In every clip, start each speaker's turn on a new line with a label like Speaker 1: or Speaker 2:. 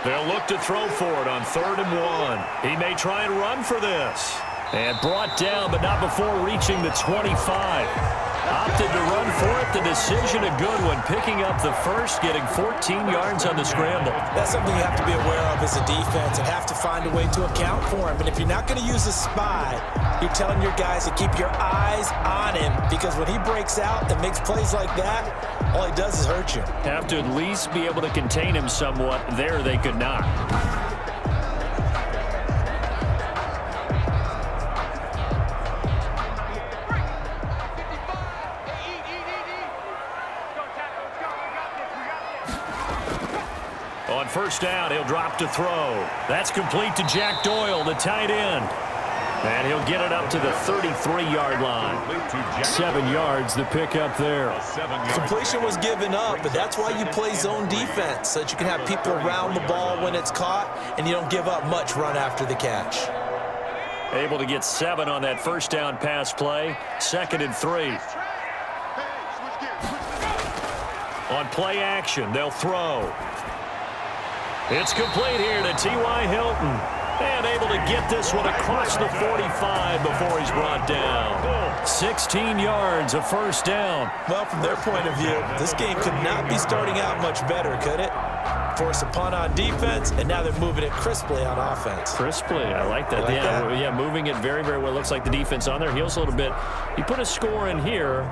Speaker 1: They'll look to throw for it on 3rd and 1. He may try and run for this. And brought down, but not before reaching the 25. Opted to run for it. The decision a good one. Picking up the first, getting 14 yards on the scramble.
Speaker 2: That's something you have to be aware of as a defense and have to find a way to account for him. And if you're not going to use a spy, you're telling your guys to keep your eyes on him, because when he breaks out and makes plays like that, all he does is hurt you.
Speaker 1: Have to at least be able to contain him somewhat. There they could not. On 1st down, he'll drop to throw. That's complete to Jack Doyle, the tight end. And he'll get it up to the 33-yard line. 7 yards the pick up there.
Speaker 2: Completion was given up, but that's why you play zone defense, so that you can have people around the ball when it's caught, and you don't give up much run after the catch.
Speaker 1: Able to get 7 on that 1st down pass play. 2nd and 3. On play action, they'll throw. It's complete here to T.Y. Hilton. And able to get this one across the 45 before he's brought down. 16 yards, a 1st down.
Speaker 2: Well, from their point of view, this game could not be starting out much better, could it? Force a punt on defense, and now they're moving it crisply on offense.
Speaker 1: Crisply, I like that. Yeah, moving it very, very well. Looks like the defense on their heels a little bit. You put a score in here,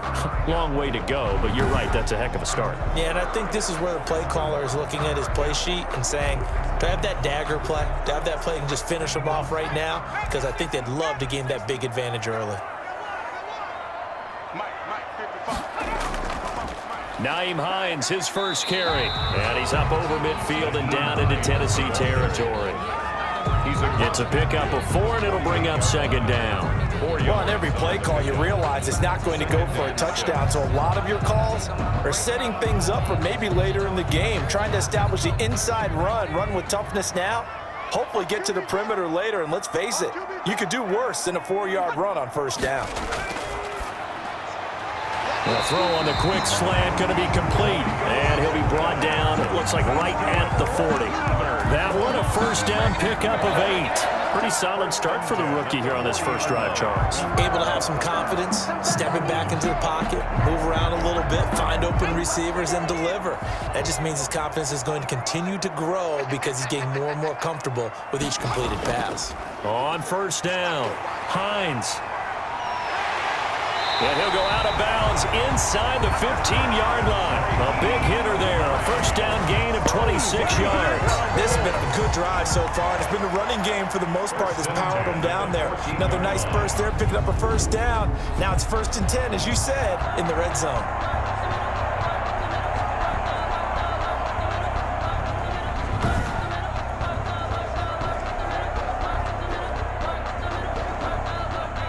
Speaker 1: long way to go, but you're right, that's a heck of a start.
Speaker 2: Yeah, and I think this is where the play caller is looking at his play sheet and saying, do I have that dagger play? Do I have that play and just finish them off right now? Because I think they'd love to gain that big advantage early.
Speaker 1: Naeem Hines, his first carry. And he's up over midfield and down into Tennessee territory. Gets a pickup of 4, and it'll bring up 2nd down.
Speaker 2: Well, on every play call, you realize it's not going to go for a touchdown. So a lot of your calls are setting things up for maybe later in the game, trying to establish the inside run with toughness now, hopefully get to the perimeter later. And let's face it, you could do worse than a 4-yard run on 1st down.
Speaker 1: The throw on the quick slant going to be complete, and he'll be brought down, it looks like right at the 40. That one, a 1st down pickup of 8. Pretty solid start for the rookie here on this first drive, Charles.
Speaker 2: Able to have some confidence, stepping back into the pocket, move around a little bit, find open receivers, and deliver. That just means his confidence is going to continue to grow because he's getting more and more comfortable with each completed pass.
Speaker 1: On 1st down, Hines. And he'll go out of bounds inside the 15-yard line. A big hitter there. A 1st down gain of 26 yards.
Speaker 2: This has been a good drive so far. It's been a running game for the most part that's powered them down there. Another nice burst there, picking up a 1st down. Now it's 1st and 10, as you said, in the red zone.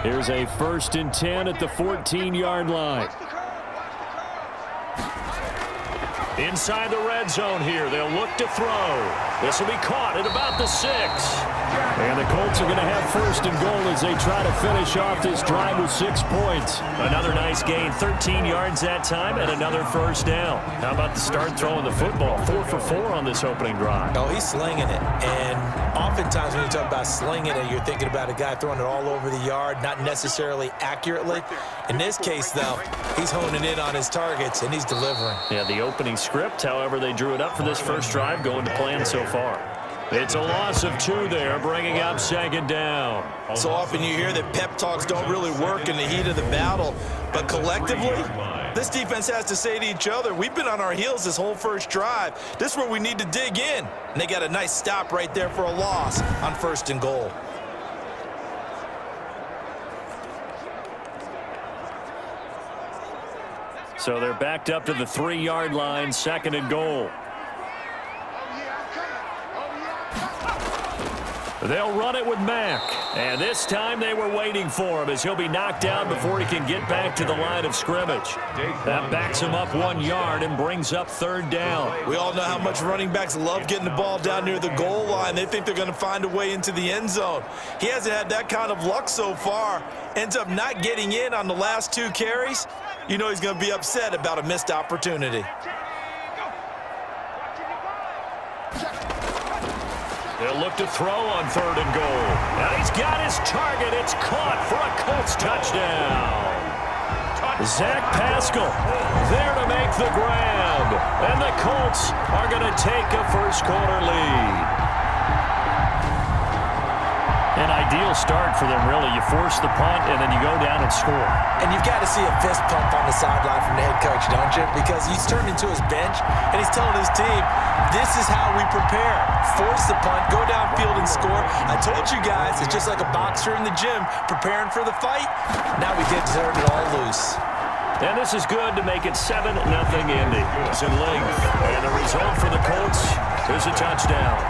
Speaker 1: Here's a 1st and 10 at the 14-yard line. Inside the red zone here, they'll look to throw. This will be caught at about the 6. And the Colts are going to have 1st and goal as they try to finish off this drive with 6 points. Another nice gain, 13 yards that time, and another 1st down. How about the start throwing the football? 4 for 4 on this opening drive.
Speaker 2: Oh, he's slinging it. And oftentimes when you talk about slinging it, you're thinking about a guy throwing it all over the yard, not necessarily accurately. In this case, though, he's honing in on his targets, and he's delivering.
Speaker 1: Yeah, the opening script, however, they drew it up for this first drive, going to plan so far. It's a loss of 2 there, bringing up 2nd down.
Speaker 2: So often you hear that pep talks don't really work in the heat of the battle, but collectively, this defense has to say to each other, we've been on our heels this whole first drive. This is where we need to dig in. And they got a nice stop right there for a loss on 1st and goal.
Speaker 1: So they're backed up to the 3-yard line, 2nd and goal. They'll run it with Mack. And this time they were waiting for him as he'll be knocked down before he can get back to the line of scrimmage. That backs him up 1 yard and brings up 3rd down.
Speaker 2: We all know how much running backs love getting the ball down near the goal line. They think they're going to find a way into the end zone. He hasn't had that kind of luck so far. Ends up not getting in on the last 2 carries. You know he's going to be upset about a missed opportunity.
Speaker 1: They'll look to throw on 3rd and goal. And he's got his target. It's caught for a Colts touchdown. Zach Pascal there to make the grab. And the Colts are going to take a first-quarter lead. An ideal start for them, really. You force the punt, and then you go down and score.
Speaker 2: And you've got to see a fist pump on the sideline from the head coach, don't you? Because he's turned into his bench, and he's telling his team, this is how we prepare. Force the punt, go downfield and score. I told you guys, it's just like a boxer in the gym preparing for the fight. Now we get to turn it all loose.
Speaker 1: And this is good to make it 7-0 Indy. It's in length. And the result for the Colts is a touchdown.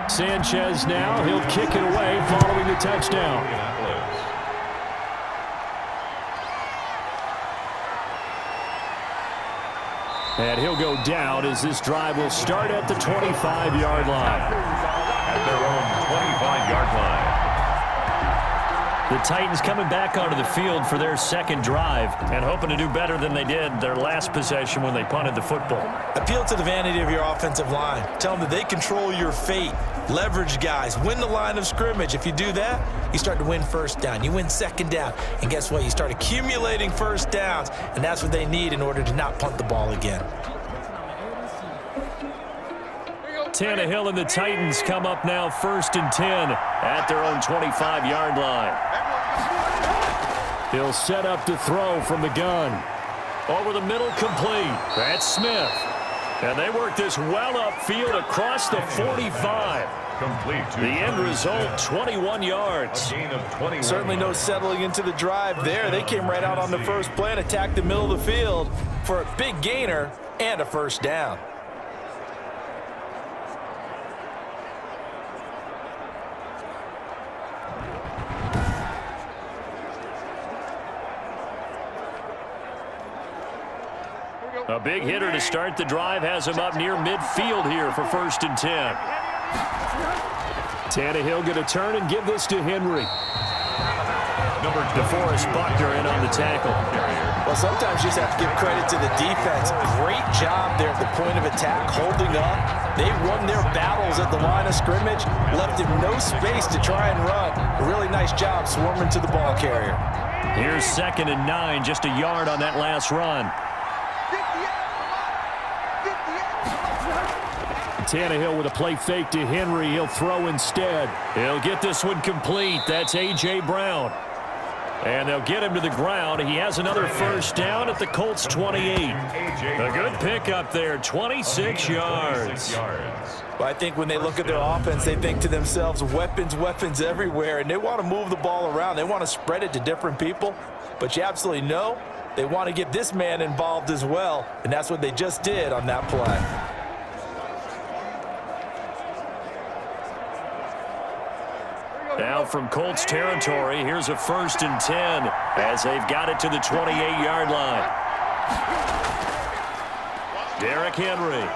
Speaker 1: Sanchez now, he'll kick it away following the touchdown. And he'll go down as this drive will start at the 25-yard line.
Speaker 3: At their own 25-yard line.
Speaker 1: The Titans coming back onto the field for their second drive and hoping to do better than they did their last possession when they punted the football.
Speaker 2: Appeal to the vanity of your offensive line. Tell them that they control your fate. Leverage guys. Win the line of scrimmage. If you do that, you start to win first down. You win second down. And guess what? You start accumulating first downs. And that's what they need in order to not punt the ball again.
Speaker 1: Tannehill and the Titans come up now 1st and 10 at their own 25-yard line. He'll set up to throw from the gun. Over the middle, complete. That's Smith. And they work this well upfield across the 45.
Speaker 3: Complete.
Speaker 1: The end result, 21 yards.
Speaker 3: A gain of 21.
Speaker 2: Certainly no settling into the drive there. They came right out on the first play and attacked the middle of the field for a big gainer and a first down.
Speaker 1: A big hitter to start the drive has him up near midfield here for 1st and 10. Tannehill going to turn and give this to Henry. DeForest Buckner in on the tackle.
Speaker 2: Well, sometimes you just have to give credit to the defense. Great job there at the point of attack, holding up. They won their battles at the line of scrimmage, left him no space to try and run. A really nice job swarming to the ball carrier.
Speaker 1: Here's 2nd and 9, just a yard on that last run. Tannehill with a play fake to Henry. He'll throw instead. He'll get this one complete. That's A.J. Brown. And they'll get him to the ground. He has another first down at the Colts 28. A good pickup there, 26 yards.
Speaker 2: Well, I think when they look at their offense, they think to themselves, weapons, weapons everywhere, and they want to move the ball around. They want to spread it to different people. But you absolutely know they want to get this man involved as well, and that's what they just did on that play.
Speaker 1: Now from Colts territory, here's a 1st and 10 as they've got it to the 28-yard line. Derrick Henry.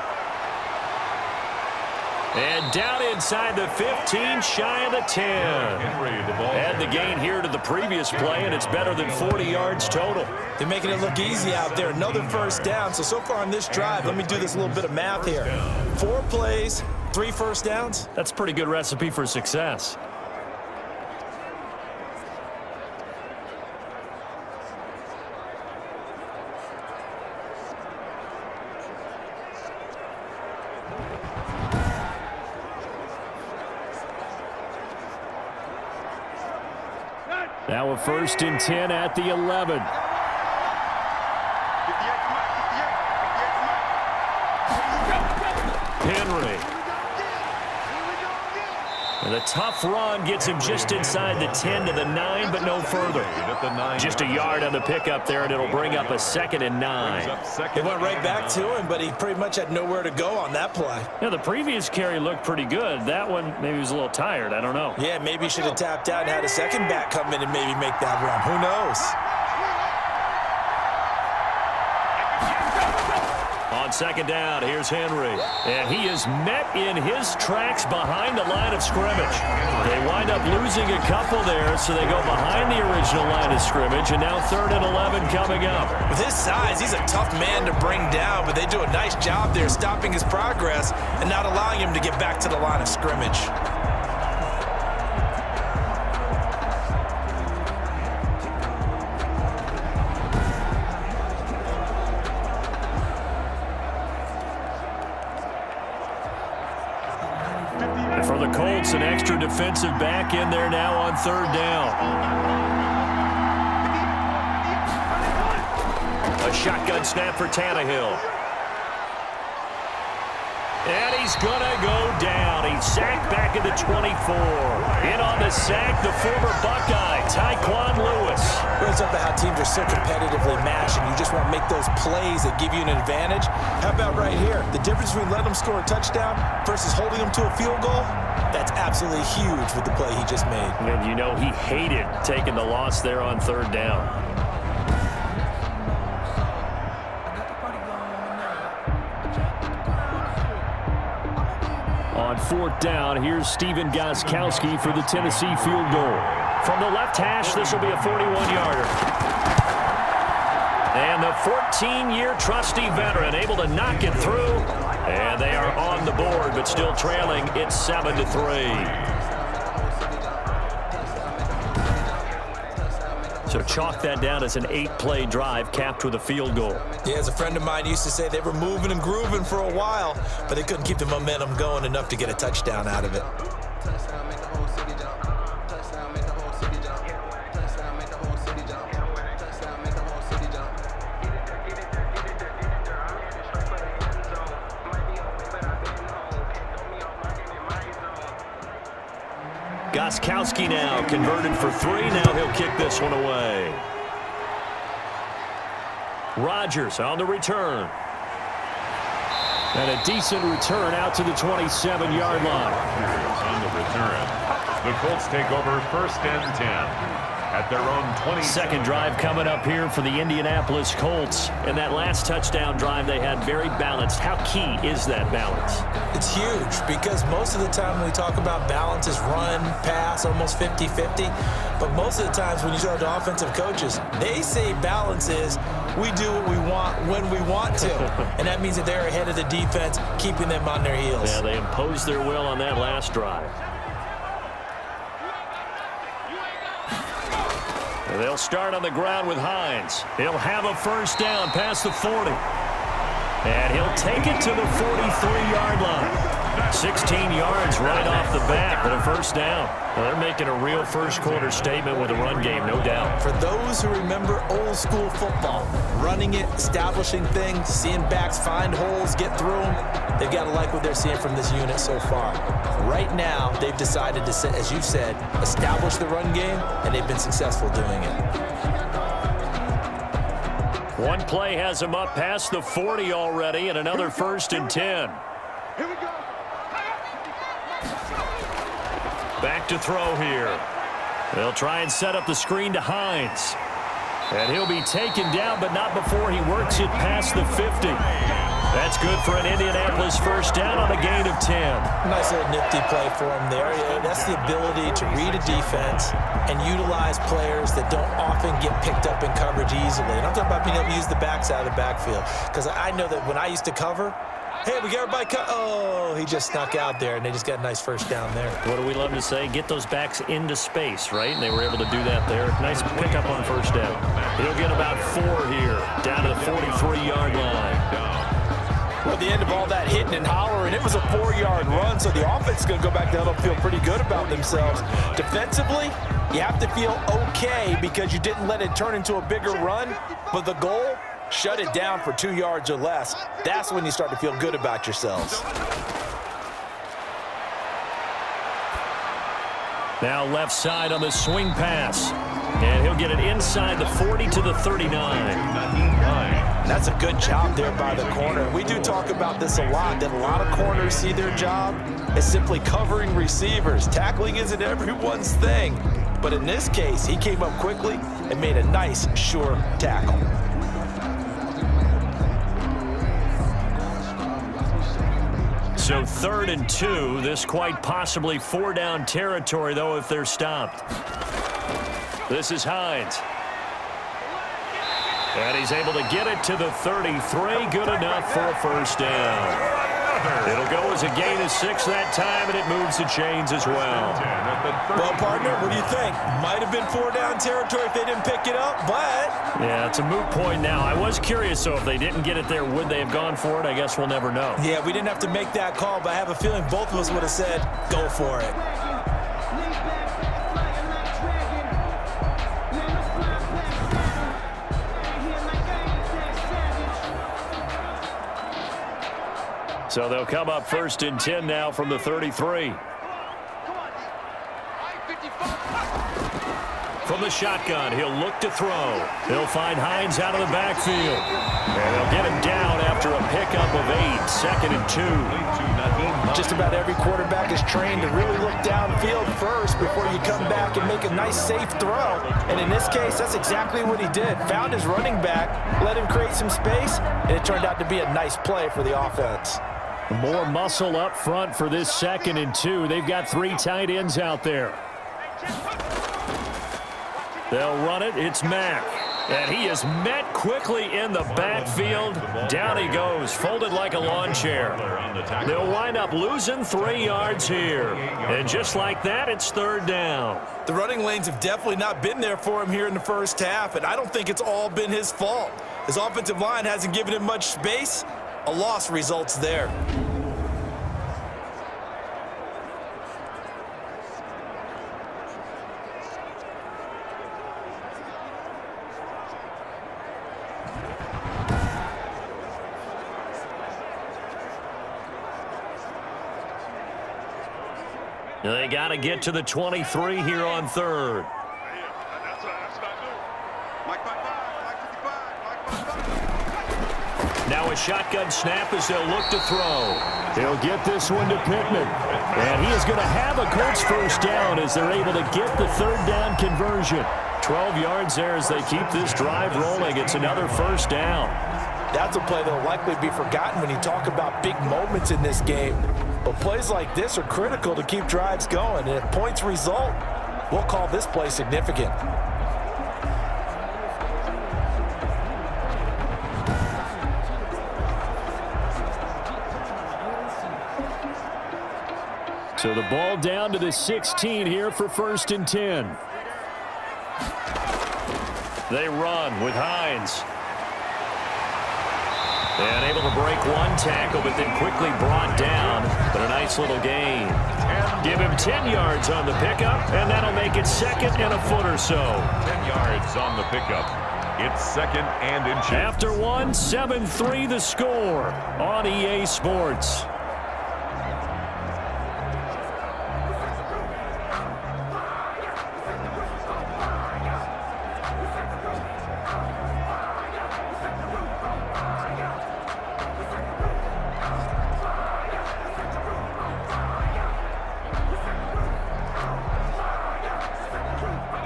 Speaker 1: And down inside the 15, shy of the 10. Add the gain here to the previous play, and it's better than 40 yards total.
Speaker 2: They're making it look easy out there. Another first down. So far on this drive, let me do this little bit of math here. 4 plays, 3 first downs.
Speaker 1: That's a pretty good recipe for success. Now a 1st and 10 at the 11. Henry. And the tough run gets him just inside the 10 to the 9, but no further. Just a yard on the pickup there, and it'll bring up a 2nd and 9.
Speaker 2: It went right back to him, but he pretty much had nowhere to go on that play.
Speaker 1: Yeah, the previous carry looked pretty good. That one, maybe he was a little tired. I don't know.
Speaker 2: Yeah, maybe he should have tapped out and had a second back come in and maybe make that run. Who knows?
Speaker 1: On 2nd down, here's Henry. And he is met in his tracks behind the line of scrimmage. They wind up losing a couple there, so they go behind the original line of scrimmage, and now 3rd and 11 coming up.
Speaker 2: With his size, he's a tough man to bring down, but they do a nice job there stopping his progress and not allowing him to get back to the line of scrimmage.
Speaker 1: For the Colts, an extra defensive back in there now on 3rd down. A shotgun snap for Tannehill. And he's going to go down. He's sacked back at the 24. In on the sack, the former Buckeye, Tyquan Lewis.
Speaker 2: It's up to how teams are so competitively matched, and you just want to make those plays that give you an advantage. How about right here? The difference between letting them score a touchdown versus holding them to a field goal, that's absolutely huge with the play he just made.
Speaker 1: And you know he hated taking the loss there on 3rd down. On 4th down, here's Stephen Gostkowski for the Tennessee field goal. From the left hash, this will be a 41-yarder. And the 14-year trusty veteran able to knock it through. And they are on the board, but still trailing. It's 7-3. So chalk that down as an 8-play drive capped with a field goal.
Speaker 2: Yeah, as a friend of mine used to say, they were moving and grooving for a while, but they couldn't keep the momentum going enough to get a touchdown out of it.
Speaker 1: Gostkowski now converted for 3. Now he'll kick this one away. Rodgers on the return. And a decent return out to the 27-yard line.
Speaker 3: On the return, the Colts take over 1st and 10 at their own 20.
Speaker 1: Second drive coming up here for the Indianapolis Colts. And that last touchdown drive they had very balanced. How key is that balance?
Speaker 2: It's huge because most of the time when we talk about balance is run, pass, almost 50-50. But most of the times when you talk to offensive coaches, they say balance is we do what we want when we want to. And that means that they're ahead of the defense, keeping them on their heels.
Speaker 1: Yeah, they imposed their will on that last drive. They'll start on the ground with Hines. He'll have a 1st down past the 40. And he'll take it to the 43-yard line. 16 yards right off the bat, but a 1st down. Well, they're making a real first-quarter statement with a run game, no doubt.
Speaker 2: For those who remember old-school football, running it, establishing things, seeing backs find holes, get through them, they've got to like what they're seeing from this unit so far. Right now, they've decided to, as you've said, establish the run game, and they've been successful doing it.
Speaker 1: One play has him up past the 40 already, and another 1st and 10.
Speaker 4: Here we go.
Speaker 1: Back to throw here. They'll try and set up the screen to Hines. And he'll be taken down, but not before he works it past the 50. That's good for an Indianapolis 1st down on a gain of 10.
Speaker 2: Nice little nifty play for him there. That's the ability to read a defense and utilize players that don't often get picked up in coverage easily. And I'm talking about being able to use the backs out of the backfield. Because I know that when I used to cover, hey, we got everybody cut. Oh, he just snuck out there, and they just got a nice 1st down there.
Speaker 1: What do we love to say? Get those backs into space, right? And they were able to do that there. Nice pickup on 1st down. He'll get about 4 here, down to the 43-yard line.
Speaker 2: Well, at the end of all that hitting and hollering, it was a 4-yard run, so the offense is going to go back down and feel pretty good about themselves. Defensively, you have to feel okay because you didn't let it turn into a bigger run, but the goal, shut it down for 2 yards or less. That's when you start to feel good about yourselves.
Speaker 1: Now left side on the swing pass. And he'll get it inside the 40 to the 39.
Speaker 2: That's a good job there by the corner. We do talk about this a lot, that a lot of corners see their job as simply covering receivers. Tackling isn't everyone's thing. But in this case, he came up quickly and made a nice, sure tackle.
Speaker 1: So 3rd and 2. This quite possibly 4-down territory, though, if they're stopped. This is Hines. And he's able to get it to the 33. Good enough for a first down. It'll go as a gain of 6 that time, and it moves the chains as well.
Speaker 2: Well, partner, what do you think? Might have been 4-down territory if they didn't pick it up, but...
Speaker 1: Yeah, it's a moot point now. I was curious, so if they didn't get it there, would they have gone for it? I guess we'll never know.
Speaker 2: Yeah, we didn't have to make that call, but I have a feeling both of us would have said, go for it.
Speaker 1: So they'll come up 1st and 10 now from the 33. From the shotgun, he'll look to throw. He'll find Hines out of the backfield. And they'll get him down after a pickup of 8. 2nd and 2.
Speaker 2: Just about every quarterback is trained to really look downfield first before you come back and make a nice, safe throw. And in this case, that's exactly what he did. Found his running back, let him create some space, and it turned out to be a nice play for the offense.
Speaker 1: More muscle up front for this 2nd and 2. They've got 3 tight ends out there. They'll run it. It's Mack. And he is met quickly in the backfield. Down he goes, folded like a lawn chair. They'll wind up losing 3 yards here. And just like that, it's 3rd down.
Speaker 2: The running lanes have definitely not been there for him here in the first half, and I don't think it's all been his fault. His offensive line hasn't given him much space. A loss results there.
Speaker 1: They got to get to the 23 here on 3rd. Now a shotgun snap as they'll look to throw. He'll get this one to Pittman. And he is going to have a Colts first down as they're able to get the 3rd down conversion. 12 yards there as they keep this drive rolling. It's another first down.
Speaker 2: That's a play that will likely be forgotten when you talk about big moments in this game. But plays like this are critical to keep drives going. And if points result, we'll call this play significant.
Speaker 1: So the ball down to the 16 here for 1st and 10. They run with Hines. And able to break 1 tackle, but then quickly brought down. But a nice little gain. Give him 10 yards on the pickup, and that'll make it 2nd and a foot or so.
Speaker 3: 10 yards on the pickup. It's 2nd and inches.
Speaker 1: After 1, 7-3 the score on EA Sports.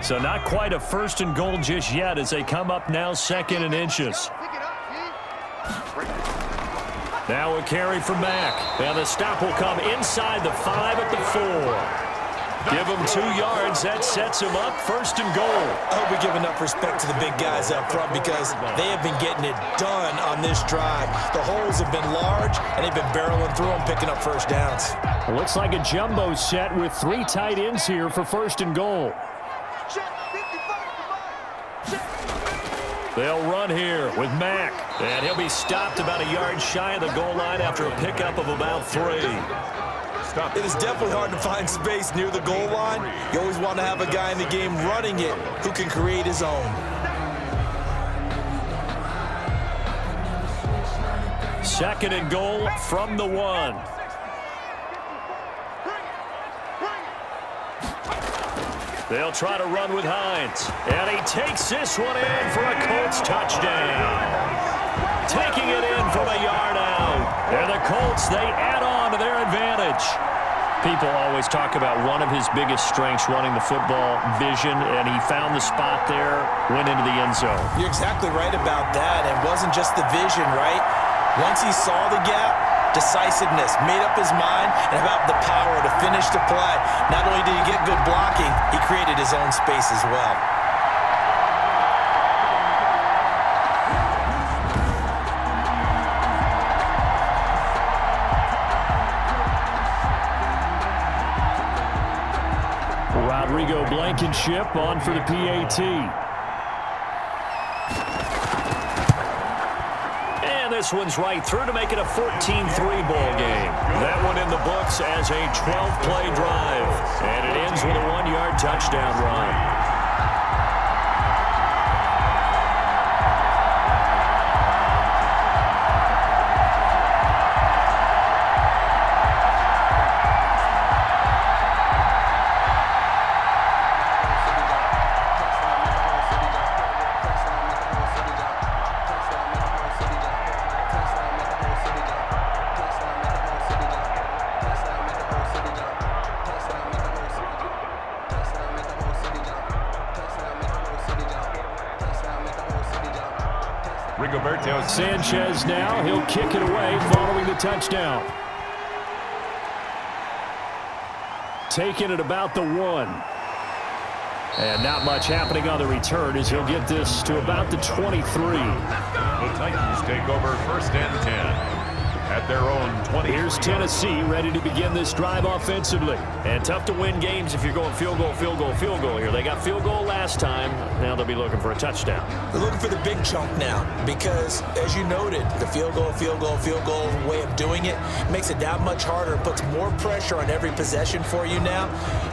Speaker 1: So not quite a 1st and goal just yet as they come up now 2nd and inches. Now a carry from Mack. And the stop will come inside the 5 at the 4. Give him 2 yards. That sets him up 1st and goal.
Speaker 2: I hope we give enough respect to the big guys up front because they have been getting it done on this drive. The holes have been large, and they've been barreling through them, picking up first downs.
Speaker 1: It looks like a jumbo set with 3 tight ends here for 1st and goal. They'll run here with Mack. And he'll be stopped about a yard shy of the goal line after a pickup of about 3.
Speaker 2: It is definitely hard to find space near the goal line. You always want to have a guy in the game running it who can create his own.
Speaker 1: 2nd and goal from the 1. They'll try to run with Hines. And he takes this one in for a Colts touchdown. Taking it in from a yard out. And the Colts, they add on to their advantage. People always talk about one of his biggest strengths running the football, vision, and he found the spot there, went into the end zone.
Speaker 2: You're exactly right about that. It wasn't just the vision, right? Once he saw the gap, decisiveness, made up his mind, and about the power to finish the play. Not only did he get good blocking, he created his own space as well.
Speaker 1: Rodrigo Blankenship on for the PAT. And this one's right through to make it a 14-3 ball game. That one in the books as a 12-play drive. And it ends with a 1-yard touchdown run. Sanchez now, he'll kick it away following the touchdown. Taking it about the 1. And not much happening on the return as he'll get this to about the 23.
Speaker 3: The Titans take over first and 10 at their own 20.
Speaker 1: Here's Tennessee ready to begin this drive offensively. And tough to win games if you're going field goal, field goal, field goal here. They got field goal last time. Now they'll be looking for a touchdown.
Speaker 2: They're looking for the big chunk now because, as you noted, the field goal way of doing it makes it that much harder. It puts more pressure on every possession for you now.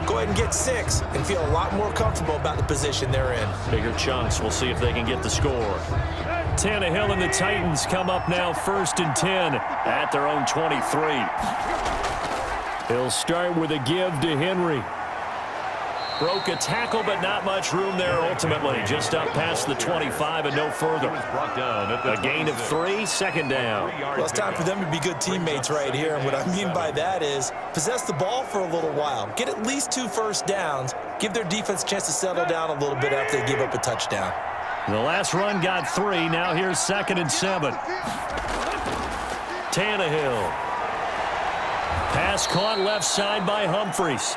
Speaker 2: Go ahead and get 6 and feel a lot more comfortable about the position they're in.
Speaker 1: Bigger chunks. We'll see if they can get the score. Tannehill and the Titans come up now first and 10 at their own 23. He'll start with a give to Henry. Broke a tackle, but not much room there ultimately. Just up past the 25 and no further. A gain of 3, second down.
Speaker 2: Well, it's time for them to be good teammates right here. And what I mean by that is possess the ball for a little while. Get at least 2 first downs. Give their defense a chance to settle down a little bit after they give up a touchdown.
Speaker 1: The last run got 3. Now here's 2nd and 7. Tannehill. Pass caught left side by Humphries.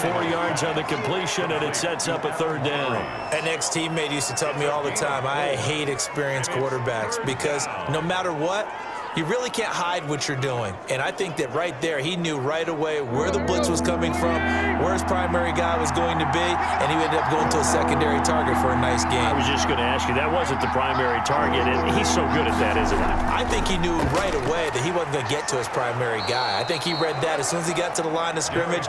Speaker 1: 4 yards on the completion, and it sets up a 3rd down.
Speaker 2: An ex-teammate used to tell me all the time, I hate experienced quarterbacks because no matter what, you really can't hide what you're doing. And I think that right there, he knew right away where the blitz was coming from, where his primary guy was going to be, and he ended up going to a secondary target for a nice game.
Speaker 1: I was just going to ask you, that wasn't the primary target, and he's so good at that, isn't he?
Speaker 2: I think he knew right away that he wasn't going to get to his primary guy. I think he read that as soon as he got to the line of scrimmage,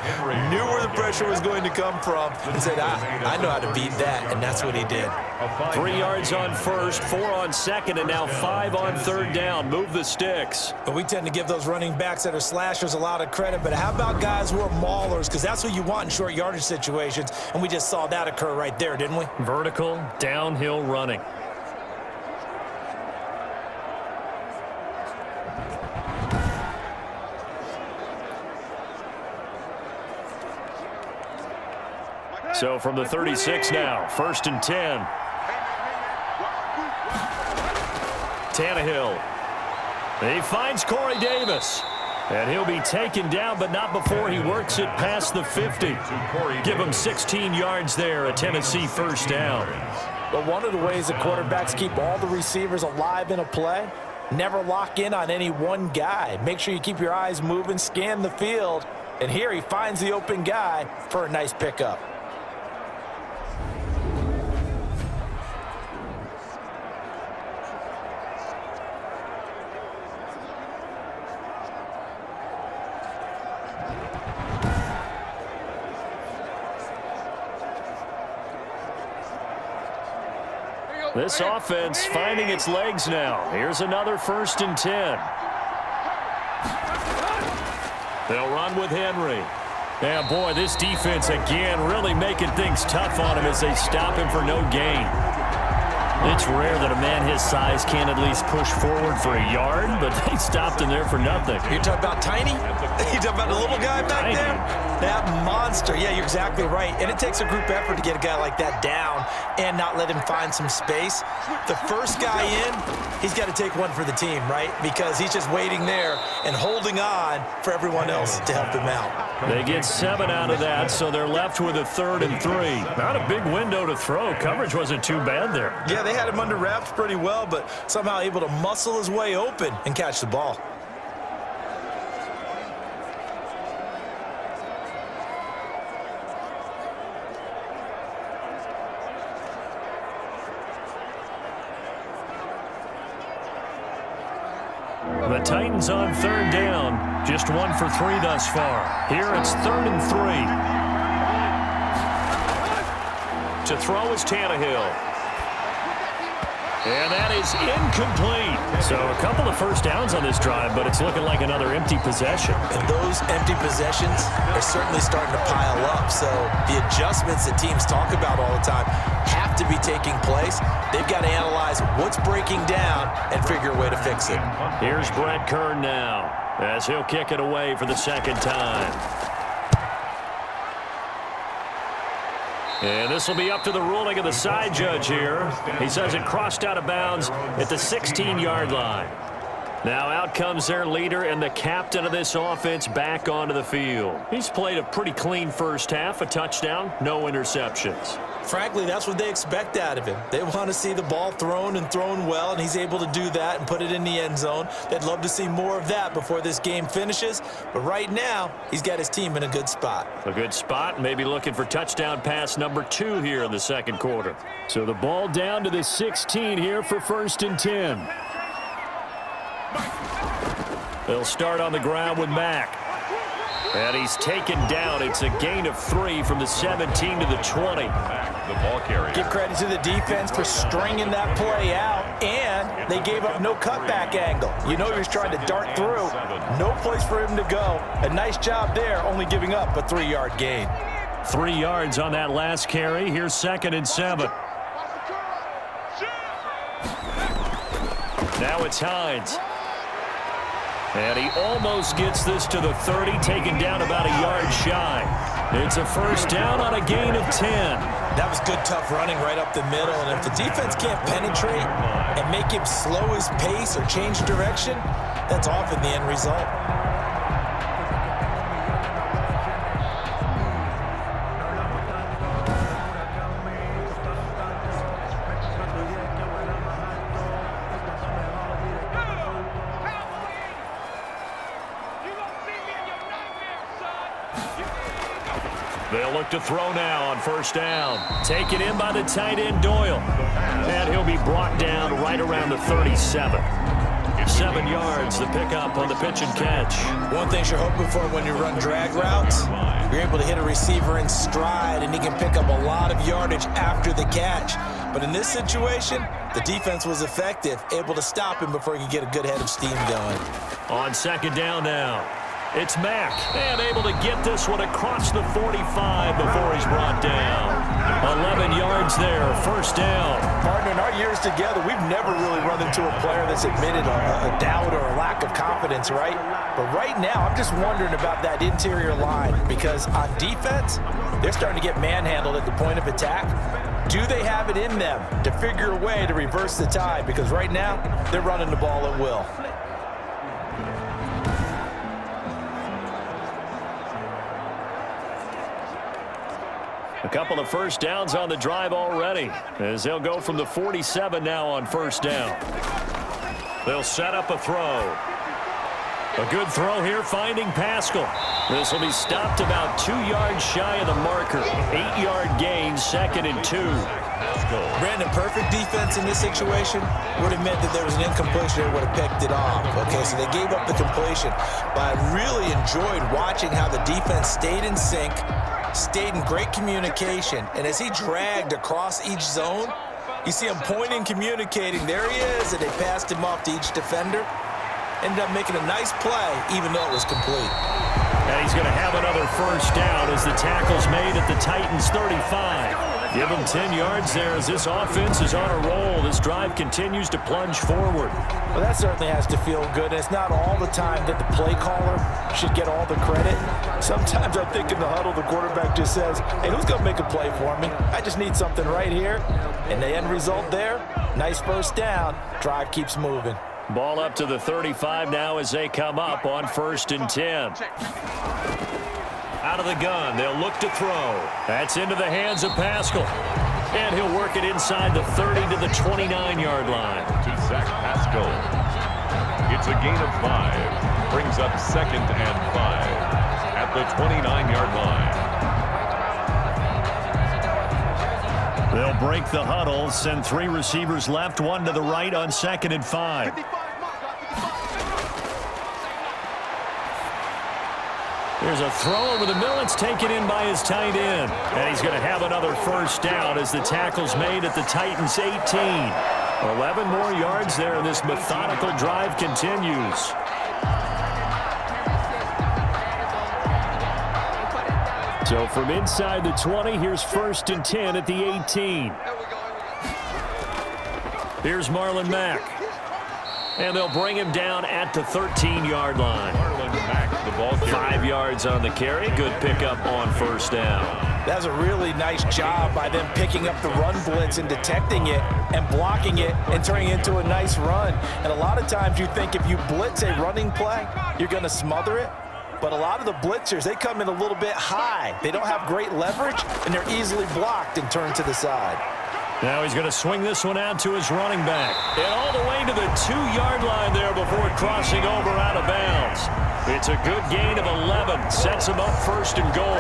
Speaker 2: knew where the pressure was going to come from, and said, I know how to beat that, and that's what he did.
Speaker 1: 3 yards on first, 4 on second, and now 5 on 3rd down. Move the sticks.
Speaker 2: But we tend to give those running backs that are slashers a lot of credit, but how about guys who are maulers? Because that's what you want in short yardage situations, and we just saw that occur right there, didn't we?
Speaker 1: Vertical, downhill running. So from the 36 now, 1st and 10. Tannehill. He finds Corey Davis. And he'll be taken down, but not before he works it past the 50. Give him 16 yards there, a Tennessee 1st down.
Speaker 2: But one of the ways that quarterbacks keep all the receivers alive in a play, never lock in on any one guy. Make sure you keep your eyes moving, scan the field. And here he finds the open guy for a nice pickup.
Speaker 1: This offense finding its legs now. Here's another 1st and 10. They'll run with Henry. Yeah, boy, this defense again really making things tough on him as they stop him for no gain. It's rare that a man his size can't at least push forward for a yard, but they stopped him there for nothing.
Speaker 2: You're talking about tiny? You're talking about the little guy back there? That monster. Yeah, you're exactly right. And it takes a group effort to get a guy like that down and not let him find some space. The first guy in, he's got to take one for the team, right? Because he's just waiting there and holding on for everyone else to help him out.
Speaker 1: They get 7 out of that, so they're left with a 3rd and 3. Not a big window to throw. Coverage wasn't too bad there.
Speaker 2: Yeah, they had him under wraps pretty well, but somehow able to muscle his way open and catch the ball.
Speaker 1: The Titans on 3rd down. Just 1 for 3 thus far. Here it's 3rd and 3. To throw is Tannehill. And that is incomplete. So a couple of first downs on this drive, but it's looking like another empty possession.
Speaker 2: And those empty possessions are certainly starting to pile up. So the adjustments that teams talk about all the time have to be taking place. They've got to analyze what's breaking down and figure a way to fix it.
Speaker 1: Here's Brett Kern now as he'll kick it away for the 2nd time. And this will be up to the ruling of the side judge here. He says it crossed out of bounds at the 16-yard line. Now out comes their leader and the captain of this offense back onto the field. He's played a pretty clean first half, a touchdown, no interceptions.
Speaker 2: Frankly, that's what they expect out of him. They want to see the ball thrown and thrown well, and he's able to do that and put it in the end zone. They'd love to see more of that before this game finishes, but right now, he's got his team in a good spot.
Speaker 1: A good spot, maybe looking for touchdown pass number 2 here in the 2nd quarter. So the ball down to the 16 here for 1st and 10. They'll start on the ground with Mack. And he's taken down. It's a gain of 3 from the 17 to the 20.
Speaker 3: The ball carrier.
Speaker 2: Give credit to the defense for stringing that play out, and they gave up no cutback angle. You know he was trying to dart through. No place for him to go. A nice job there, only giving up a 3-yard gain.
Speaker 1: 3 yards on that last carry. Here's 2nd and 7. Now it's Hines. And he almost gets this to the 30, taken down about a yard shy. It's a first down on a gain of 10.
Speaker 2: That was good, tough running right up the middle. And if the defense can't penetrate and make him slow his pace or change direction, that's often the end result.
Speaker 1: They'll look to throw now on first down. Taken in by the tight end, Doyle. And he'll be brought down right around the 37. 7 yards, the pickup on the pitch and catch.
Speaker 2: One thing you're hoping for when you run drag routes, you're able to hit a receiver in stride, and he can pick up a lot of yardage after the catch. But in this situation, the defense was effective, able to stop him before he could get a good head of steam going.
Speaker 1: On 2nd down now. It's Mack, and able to get this one across the 45 before he's brought down. 11 yards there, first down.
Speaker 2: Partner, in our years together, we've never really run into a player that's admitted a doubt or a lack of confidence, right? But right now, I'm just wondering about that interior line, because on defense, they're starting to get manhandled at the point of attack. Do they have it in them to figure a way to reverse the tide? Because right now, they're running the ball at will.
Speaker 1: A couple of first downs on the drive already, as they'll go from the 47 now on first down. They'll set up a throw. A good throw here, finding Pascal. This will be stopped about 2 yards shy of the marker. 8-yard gain, 2nd and 2.
Speaker 2: Brandon, perfect defense in this situation would have meant that there was an incompletion that would have picked it off. Okay, so they gave up the completion. But I really enjoyed watching how the defense stayed in sync, stayed in great communication, and as he dragged across each zone, you see him pointing, communicating. There he is, and they passed him off to each defender. Ended up making a nice play, even though it was complete.
Speaker 1: And he's going to have another first down as the tackle's made at the Titans' 35. Give him 10 yards there as this offense is on a roll. This drive continues to plunge forward.
Speaker 2: Well, that certainly has to feel good. And it's not all the time that the play caller should get all the credit. Sometimes I think in the huddle, the quarterback just says, hey, who's going to make a play for me? I just need something right here. And the end result there, nice first down. Drive keeps moving.
Speaker 1: Ball up to the 35 now as they come up on 1st and 10. Out of the gun, they'll look to throw. That's into the hands of Pascal. And he'll work it inside the 30 to the 29-yard line.
Speaker 3: To Zach Pascal. It's a gain of 5. Brings up 2nd and 5 at the 29-yard line.
Speaker 1: They'll break the huddle, send 3 receivers left, 1 to the right on 2nd and 5. There's a throw over the middle. It's taken in by his tight end. And he's going to have another first down as the tackle's made at the Titans' 18. 11 more yards there, and this methodical drive continues. So from inside the 20, here's 1st and 10 at the 18. Here's Marlon Mack. And they'll bring him down at the 13-yard line.
Speaker 3: Marlon Mack, the ball carrier.
Speaker 1: 5 yards on the carry. Good pickup on first down.
Speaker 2: That's a really nice job by them picking up the run blitz and detecting it and blocking it and turning it into a nice run. And a lot of times you think if you blitz a running play, you're going to smother it. But a lot of the blitzers, they come in a little bit high. They don't have great leverage, and they're easily blocked and turned to the side.
Speaker 1: Now he's going to swing this one out to his running back. And all the way to the 2-yard line there before crossing over out of bounds. It's a good gain of 11. Sets him up 1st and goal.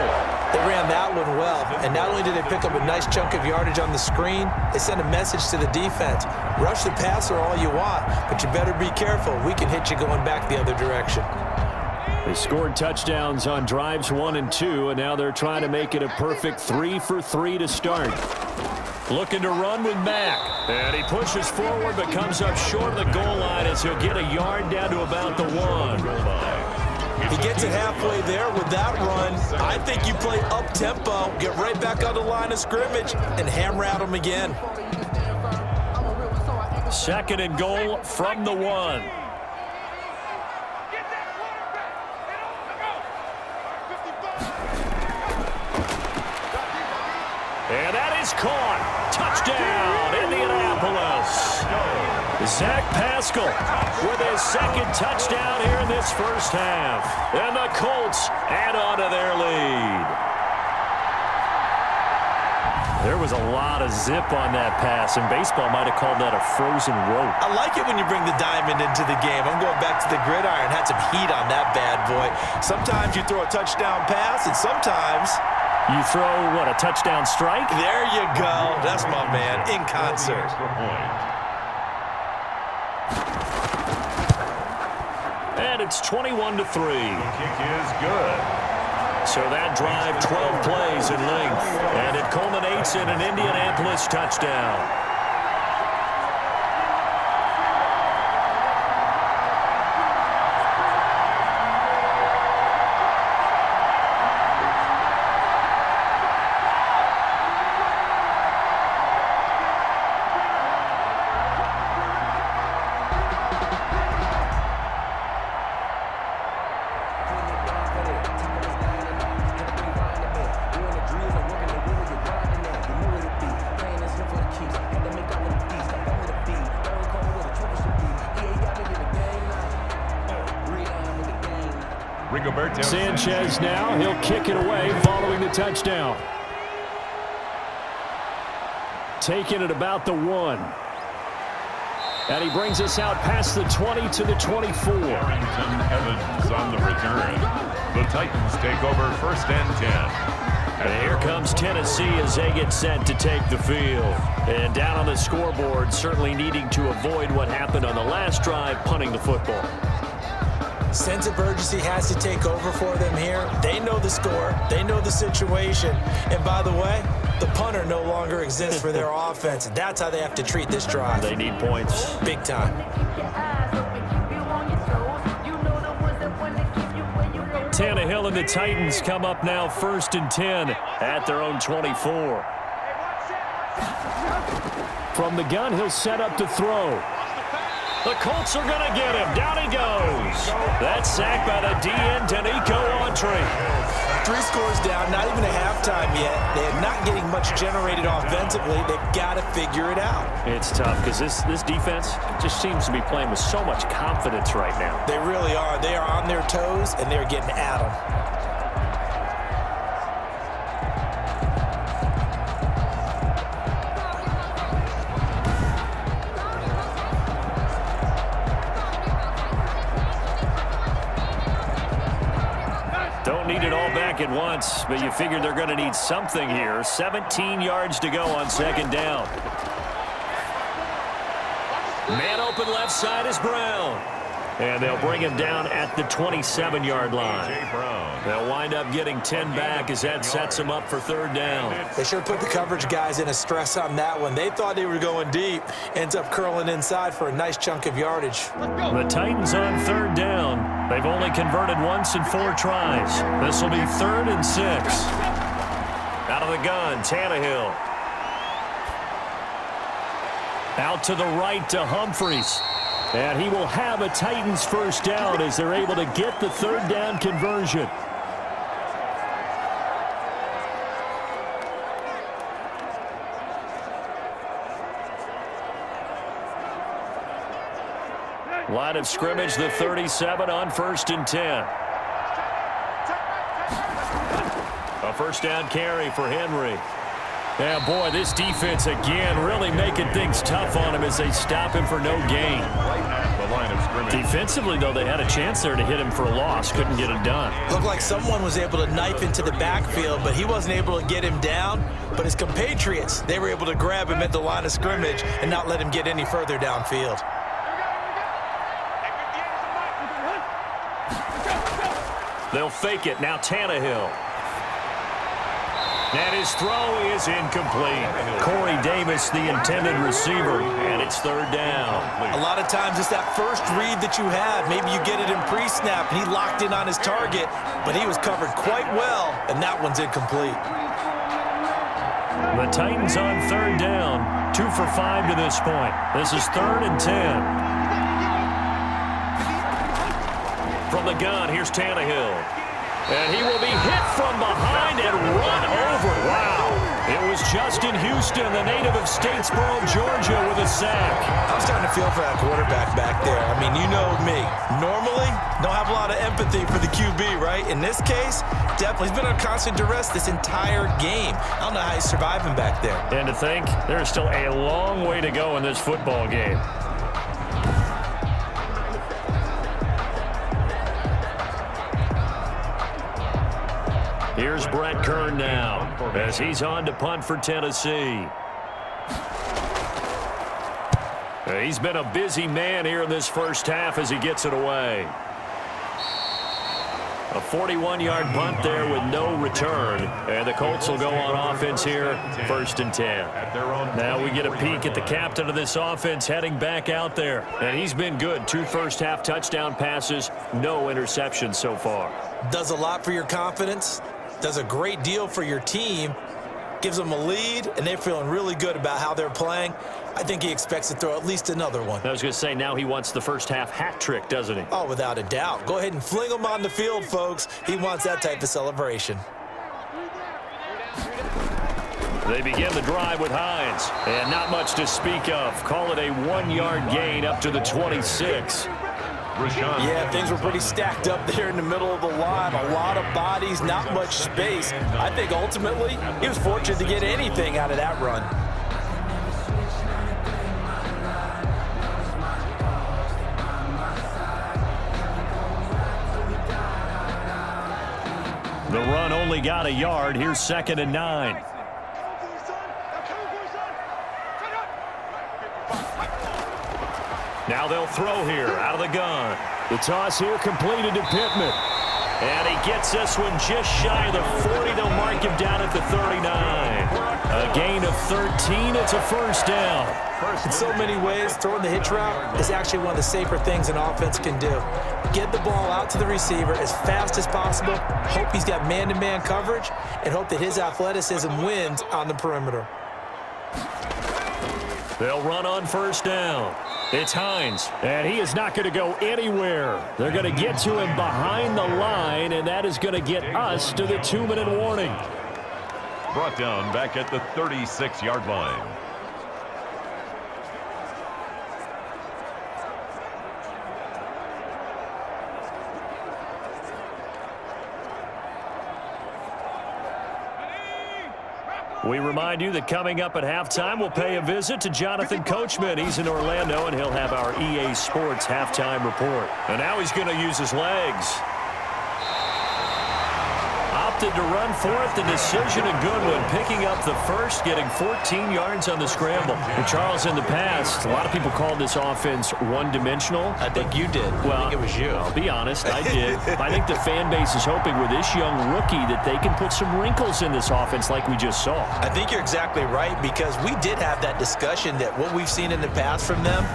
Speaker 4: They ran that one well. And not only did they pick up a nice chunk of yardage on the screen, they sent a message to the defense. Rush the passer all you want, but you better be careful. We can hit you going back the other direction.
Speaker 1: They scored touchdowns on drives 1 and 2, and now they're trying to make it a perfect 3 for 3 to start. Looking to run with Mack. And he pushes forward but comes up short of the goal line as he'll get a yard down to about the 1.
Speaker 4: He gets it halfway there with that run. I think you play up-tempo, get right back on the line of scrimmage, and hammer at him again.
Speaker 1: 2nd and goal from the 1. And that is caught. Touchdown, Indianapolis. Zach Pascal with his 2nd touchdown here in this first half. And the Colts add on to their lead. There was a lot of zip on that pass, and baseball might have called that a frozen rope.
Speaker 4: I like it when you bring the diamond into the game. I'm going back to the gridiron. Had some heat on that bad boy. Sometimes you throw a touchdown pass, and sometimes
Speaker 1: you throw, what, a touchdown strike?
Speaker 4: There you go. That's my man, in concert.
Speaker 1: And it's 21-3.
Speaker 3: The kick is good.
Speaker 1: So that drive, 12 plays in length, and it culminates in an Indianapolis touchdown. Sanchez now, he'll kick it away following the touchdown. Taking it about the 1. And he brings us out past the 20 to the 24.
Speaker 3: Harrington Evans on the return. The Titans take over 1st and 10.
Speaker 1: And here comes Tennessee as they get set to take the field. And down on the scoreboard, certainly needing to avoid what happened on the last drive, punting the football.
Speaker 4: Sense of urgency has to take over for them here. They know the score. They know the situation. And by the way, the punter no longer exists for their offense. That's how they have to treat this drive.
Speaker 1: They need points.
Speaker 4: Big time.
Speaker 1: Tannehill and the Titans come up now 1st and 10 at their own 24. From the gun, he'll set up to throw. The Colts are going to get him. Down he goes. That's sacked by the DN, Danico Autry.
Speaker 4: 3 scores down, not even a halftime yet. They're not getting much generated offensively. They've got to figure it out.
Speaker 1: It's tough because this defense just seems to be playing with so much confidence right now.
Speaker 4: They really are. They are on their toes, and they're getting at them.
Speaker 1: Don't need it all back at once, but you figure they're going to need something here. 17 yards to go on 2nd down. Man open left side is Brown. And they'll bring him down at the 27-yard line. They'll wind up getting 10 back as that sets them up for 3rd down.
Speaker 4: They sure put the coverage guys in a stress on that one. They thought they were going deep. Ends up curling inside for a nice chunk of yardage.
Speaker 1: The Titans on 3rd down. They've only converted once in 4 tries. This will be 3rd and 6. Out of the gun, Tannehill. Out to the right to Humphries. And he will have a Titans 1st down as they're able to get the 3rd down conversion. Line of scrimmage, the 37 on 1st and 10. A 1st down carry for Henry. Yeah, boy, this defense again really making things tough on him as they stop him for no gain.
Speaker 3: The line of scrimmage.
Speaker 1: Defensively, though, they had a chance there to hit him for a loss. Couldn't get it done.
Speaker 4: Looked like someone was able to knife into the backfield, but he wasn't able to get him down. But his compatriots, they were able to grab him at the line of scrimmage and not let him get any further downfield.
Speaker 1: They'll fake it. Now Tannehill. And his throw is incomplete. Corey Davis, the intended receiver, and it's 3rd down.
Speaker 4: A lot of times it's that first read that you have. Maybe you get it in pre-snap, and he locked in on his target, but he was covered quite well, and that one's incomplete.
Speaker 1: The Titans on 3rd down, 2 for 5 to this point. This is 3rd and 10. From the gun, here's Tannehill. And he will be hit from behind and run over. Wow. It was Justin Houston, the native of Statesboro, Georgia, with a sack.
Speaker 4: I'm starting to feel for that quarterback back there. I mean, you know me. Normally, don't have a lot of empathy for the QB, right? In this case, definitely. He's been under constant duress this entire game. I don't know how he's surviving back there.
Speaker 1: And to think, there's still a long way to go in this football game. Here's Brett Kern now as he's on to punt for Tennessee. He's been a busy man here in this 1st half as he gets it away. A 41-yard punt there with no return. And the Colts will go on offense here, 1st and 10. Now we get a peek at the captain of this offense heading back out there. And he's been good. 2 first-half touchdown passes, no interceptions so far.
Speaker 4: Does a lot for your confidence. Does a great deal for your team. Gives them a lead, and they're feeling really good about how they're playing. I think he expects to throw at least another one.
Speaker 1: I was going to say, now he wants the first-half hat trick, doesn't he?
Speaker 4: Oh, without a doubt. Go ahead and fling him on the field, folks. He wants that type of celebration.
Speaker 1: They begin the drive with Hines, and not much to speak of. Call it a 1-yard gain up to the 26.
Speaker 4: Yeah, things were pretty stacked up there in the middle of the line. A lot of bodies, not much space. I think ultimately he was fortunate to get anything out of that run.
Speaker 1: The run only got a yard. Here's 2nd and 9. Now they'll throw here out of the gun. The toss here completed to Pittman. And he gets this one just shy of the 40. They'll mark him down at the 39. A gain of 13. It's a first down.
Speaker 4: In so many ways, throwing the hitch route is actually one of the safer things an offense can do. Get the ball out to the receiver as fast as possible, hope he's got man-to-man coverage, and hope that his athleticism wins on the perimeter.
Speaker 1: They'll run on first down. It's Hines, and he is not going to go anywhere. They're going to get to him behind the line, and that is going to get us to the 2-minute warning.
Speaker 3: Brought down back at the 36-yard line.
Speaker 1: We remind you that coming up at halftime, we'll pay a visit to Jonathan Coachman. He's in Orlando, and he'll have our EA Sports halftime report. And now he's going to use his legs. Opted to run for it. The decision a good one. Picking up the first, getting 14 yards on the scramble. And Charles, in the past, a lot of people called this offense one-dimensional.
Speaker 4: I think you did.
Speaker 1: Well,
Speaker 4: I think it was you.
Speaker 1: I'll be honest, I did. I think the fan base is hoping with this young rookie that they can put some wrinkles in this offense like we just saw.
Speaker 4: I think you're exactly right, because we did have that discussion that what we've seen in the past from them,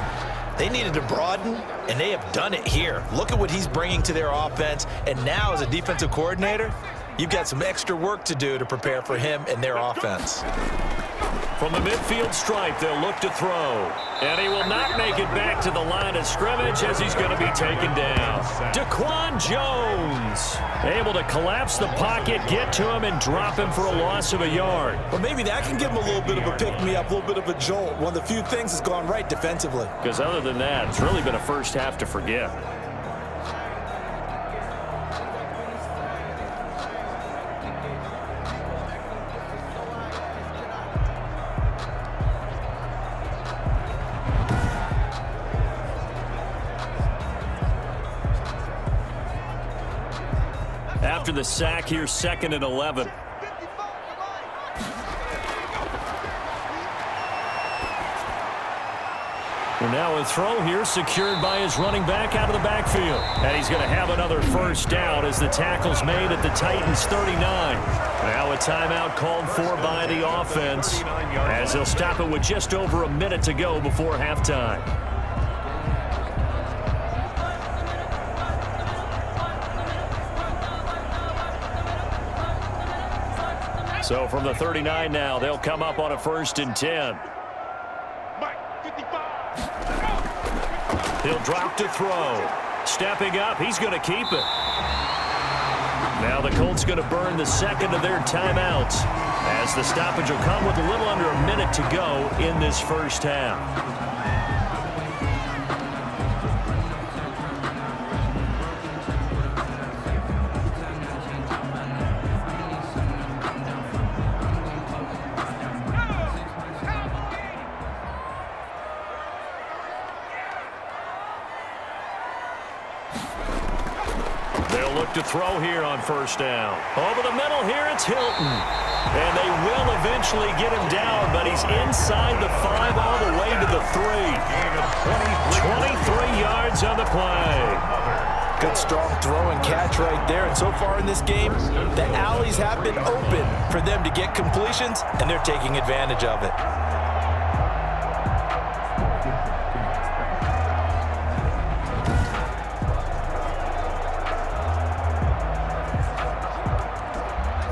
Speaker 4: they needed to broaden, and they have done it here. Look at what he's bringing to their offense, and now as a defensive coordinator, you've got some extra work to do to prepare for him and their offense.
Speaker 1: From the midfield stripe, they'll look to throw. And he will not make it back to the line of scrimmage as he's going to be taken down. Daquan Jones able to collapse the pocket, get to him, and drop him for a loss of a yard.
Speaker 4: Well, maybe that can give him a little bit of a pick-me-up, a little bit of a jolt. One of the few things that's gone right defensively.
Speaker 1: Because other than that, it's really been a first half to forget. After the sack here, 2nd and 11. And now a throw here secured by his running back out of the backfield. And he's going to have another first down as the tackle's made at the Titans' 39. Now a timeout called for by the offense as they'll stop it with just over a minute to go before halftime. So from the 39 now, they'll come up on a 1st and 10. He'll drop to throw. Stepping up, he's going to keep it. Now the Colts going to burn the second of their timeouts as the stoppage will come with a little under a minute to go in this first half. To throw here on first down. Over the middle here, it's Hilton. And they will eventually get him down, but he's inside the 5 all the way to the 3. 23 yards on the play.
Speaker 2: Good strong throw and catch right there. And so far in this game, the alleys have been open for them to get completions, and they're taking advantage of it.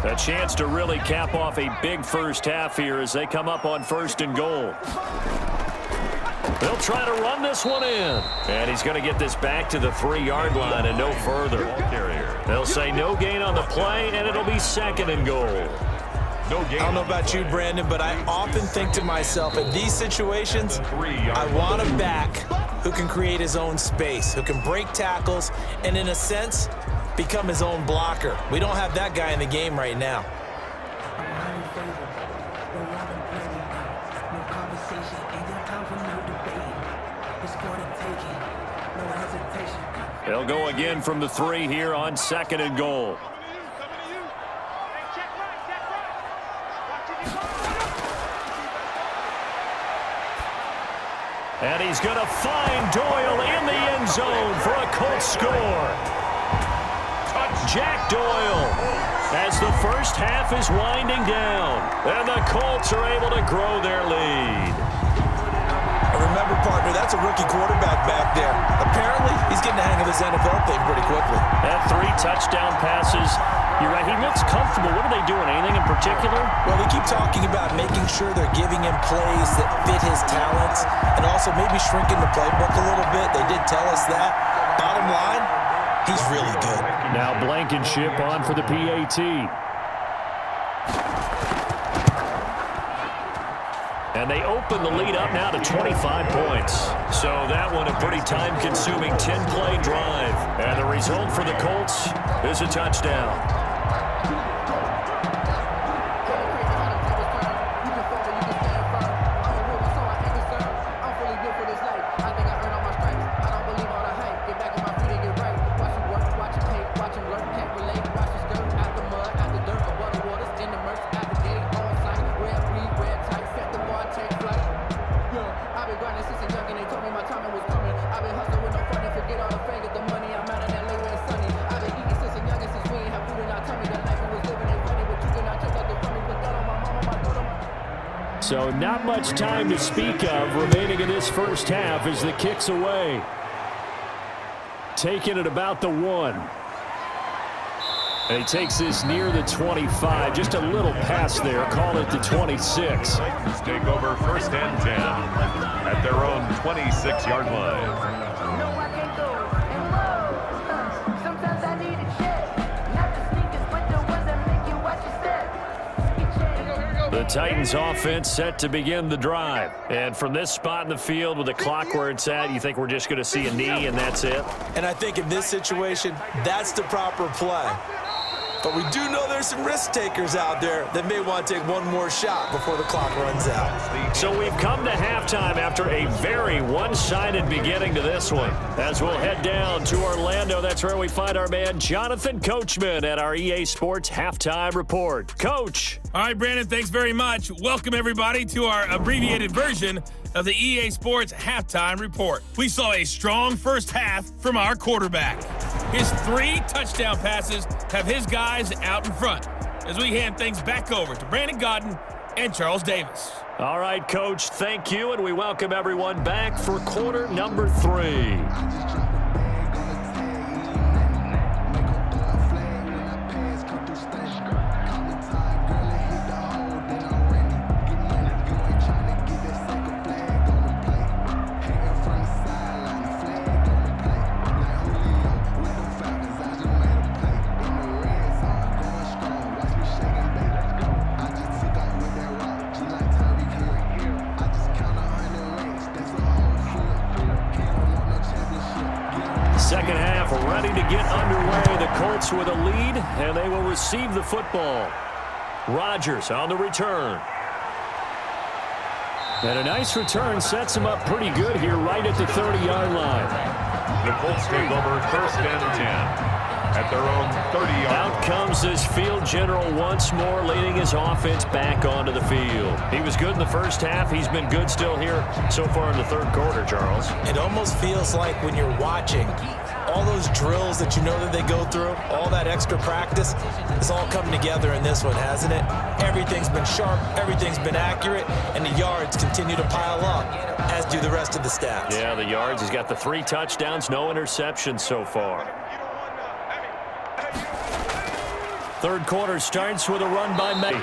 Speaker 1: A chance to really cap off a big first half here as they come up on 1st and goal. They'll try to run this one in. And he's going to get this back to the 3-yard line and no further. They'll say no gain on the play, and it'll be 2nd and goal.
Speaker 4: I don't know about you, Brandon, but I often think to myself, in these situations, I want a back who can create his own space, who can break tackles, and in a sense, become his own blocker. We don't have that guy in the game right now.
Speaker 1: They'll go again from the 3 here on 2nd and goal. And he's going to find Doyle in the end zone for a Colts score. Jack Doyle as the first half is winding down. And the Colts are able to grow their lead.
Speaker 4: Remember, partner, that's a rookie quarterback back there. Apparently, he's getting the hang of this NFL thing pretty quickly.
Speaker 1: That 3 touchdown passes. You're right, he looks comfortable. What are they doing? Anything in particular?
Speaker 4: Well, they keep talking about making sure they're giving him plays that fit his talents and also maybe shrinking the playbook a little bit. They did tell us that. Bottom line, he's really good.
Speaker 1: Now Blankenship on for the PAT. And they open the lead up now to 25 points. So that one a pretty time-consuming 10-play drive. And the result for the Colts is a touchdown. So not much time to speak of remaining in this first half as the kick's away. Taking it about the 1. And he takes this near the 25. Just a little pass there. Call it the 26.
Speaker 3: Titans take over first and 10 at their own 26-yard line.
Speaker 1: The Titans offense set to begin the drive. And from this spot in the field with the clock where it's at, you think we're just going to see a knee and that's it?
Speaker 4: And I think in this situation, that's the proper play. But we do know there's some risk takers out there that may want to take one more shot before the clock runs out.
Speaker 1: So we've come to halftime after a very one-sided beginning to this one. As we'll head down to Orlando, that's where we find our man Jonathan Coachman at our EA Sports Halftime Report. Coach.
Speaker 5: All right, Brandon, thanks very much. Welcome, everybody, to our abbreviated version of the EA Sports Halftime Report. We saw a strong first half from our quarterback. His 3 touchdown passes have his guys out in front as we hand things back over to Brandon Godden and Charles Davis.
Speaker 1: All right, Coach, thank you, and we welcome everyone back for quarter number 3. Second half ready to get underway. The Colts with a lead, and they will receive the football. Rodgers on the return. And a nice return sets him up pretty good here right at the 30-yard line.
Speaker 3: The Colts take over first and 10 at their own 30-yard line.
Speaker 1: Out comes this field general once more, leading his offense back onto the field. He was good in the first half. He's been good still here so far in the third quarter, Charles.
Speaker 4: It almost feels like when you're watching, all those drills that you know that they go through, all that extra practice, it's all coming together in this one, hasn't it? Everything's been sharp, everything's been accurate, and the yards continue to pile up, as do the rest of the stats.
Speaker 1: Yeah, the yards. He's got the 3 touchdowns, no interceptions so far. Third quarter starts with a run by May.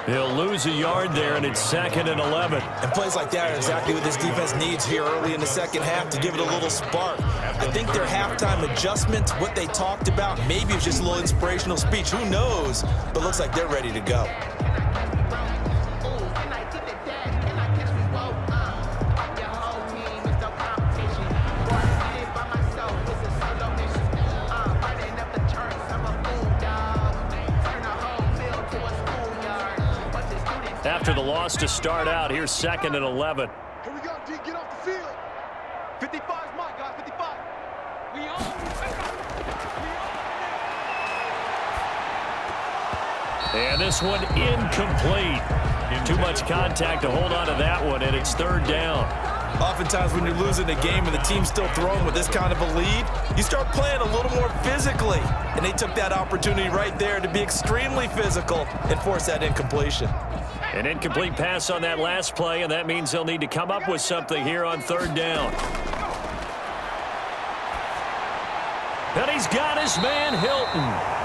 Speaker 1: He'll lose a yard there, and it's 2nd and 11.
Speaker 4: And plays like that are exactly what this defense needs here early in the second half to give it a little spark. I think their halftime adjustment, what they talked about, maybe it was just a little inspirational speech. Who knows? But looks like they're ready to go.
Speaker 1: After the loss to start out, here's 2nd and 11.
Speaker 6: Here we go, D. Get off the field. 55 is my guy, 55. We own.
Speaker 1: And this one incomplete. Too much contact to hold on to that one, and it's 3rd down.
Speaker 4: Oftentimes when you're losing a game and the team's still throwing with this kind of a lead, you start playing a little more physically. And they took that opportunity right there to be extremely physical and force that incompletion.
Speaker 1: An incomplete pass on that last play, and that means they'll need to come up with something here on third down. And he's got his man, Hilton.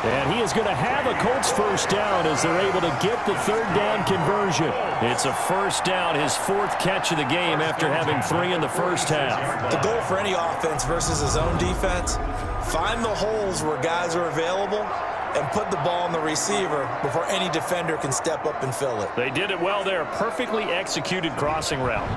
Speaker 1: And he is going to have a Colts first down as they're able to get the third down conversion. It's a first down, his fourth catch of the game after having 3 in the first half.
Speaker 4: The goal for any offense versus his own defense, find the holes where guys are available and put the ball on the receiver before any defender can step up and fill it.
Speaker 1: They did it well there. Perfectly executed crossing route.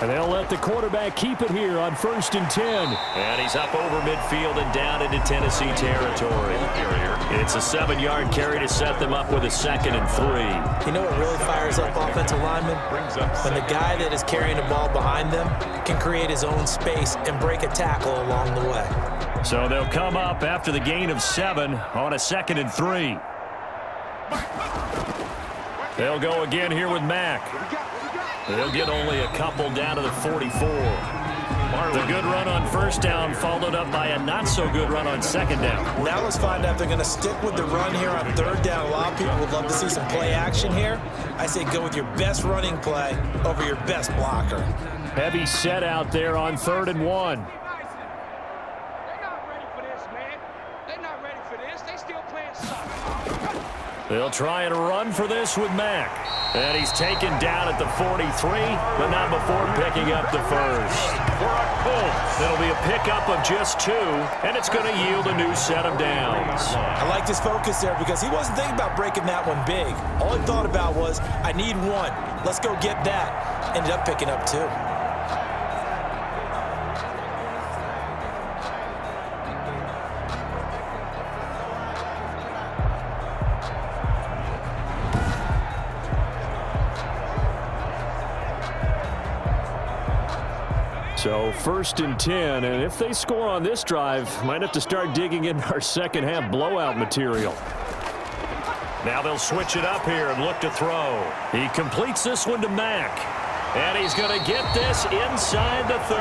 Speaker 1: And they'll let the quarterback keep it here on 1st and 10. And he's up over midfield and down into Tennessee territory. It's a 7-yard carry to set them up with a 2nd and 3.
Speaker 4: You know what really fires up offensive linemen? When the guy that is carrying the ball behind them can create his own space and break a tackle along the way.
Speaker 1: So they'll come up after the gain of 7 on a 2nd and 3. They'll go again here with Mack. They'll get only a couple down to the 44. The good run on first down followed up by a not-so-good run on second down.
Speaker 4: Now let's find out if they're going to stick with the run here on third down. A lot of people would love to see some play action here. I say go with your best running play over your best blocker.
Speaker 1: Heavy set out there on 3rd and 1.
Speaker 6: They're not ready for this, man. They're not ready for this. They still playing soccer.
Speaker 1: They'll try and run for this with Mack. And he's taken down at the 43, but not before picking up the first. For our Colts, it'll be a pickup of just 2, and it's going to yield a new set of downs.
Speaker 4: I like his focus there because he wasn't thinking about breaking that one big. All he thought about was, I need 1. Let's go get that. Ended up picking up 2.
Speaker 1: So 1st and 10, and if they score on this drive, might have to start digging in our second half blowout material. Now they'll switch it up here and look to throw. He completes this one to Mack. And he's going to get this inside the 30.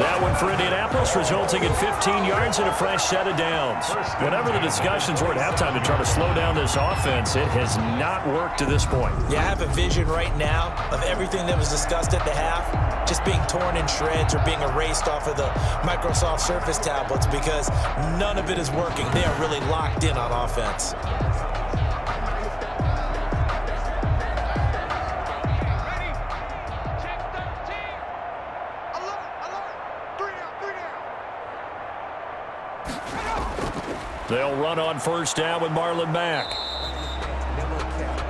Speaker 1: That one for Indianapolis, resulting in 15 yards and a fresh set of downs. Whatever the discussions were at halftime to try to slow down this offense, it has not worked to this point.
Speaker 4: Yeah, I have a vision right now of everything that was discussed at the half just being torn in shreds or being erased off of the Microsoft Surface tablets because none of it is working. They are really locked in on offense.
Speaker 1: They'll run on first down with Marlon Mack.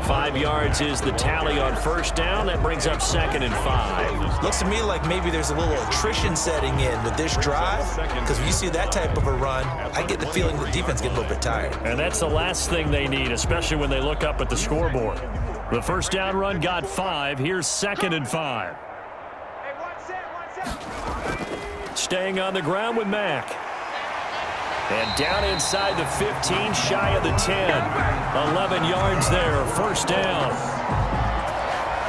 Speaker 1: 5 yards is the tally on first down. That brings up 2nd and 5.
Speaker 4: Looks to me like maybe there's a little attrition setting in with this drive because when you see that type of a run, I get the feeling the defense gets a little bit tired.
Speaker 1: And that's the last thing they need, especially when they look up at the scoreboard. The first down run got 5. Here's 2nd and 5. Staying on the ground with Mack. And down inside the 15, shy of the 10. 11 yards there, first down.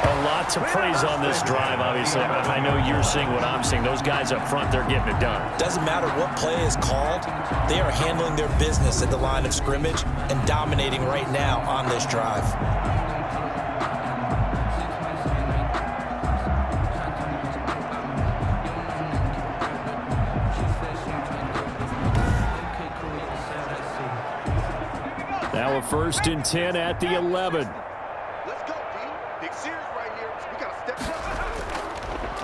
Speaker 1: A lot to praise on this drive, obviously. I know you're seeing what I'm seeing. Those guys up front, they're getting it done.
Speaker 4: Doesn't matter what play is called. They are handling their business at the line of scrimmage and dominating right now on this drive.
Speaker 1: Now a 1st and 10 at the 11.
Speaker 6: Let's go, team. Big series right here. We got to step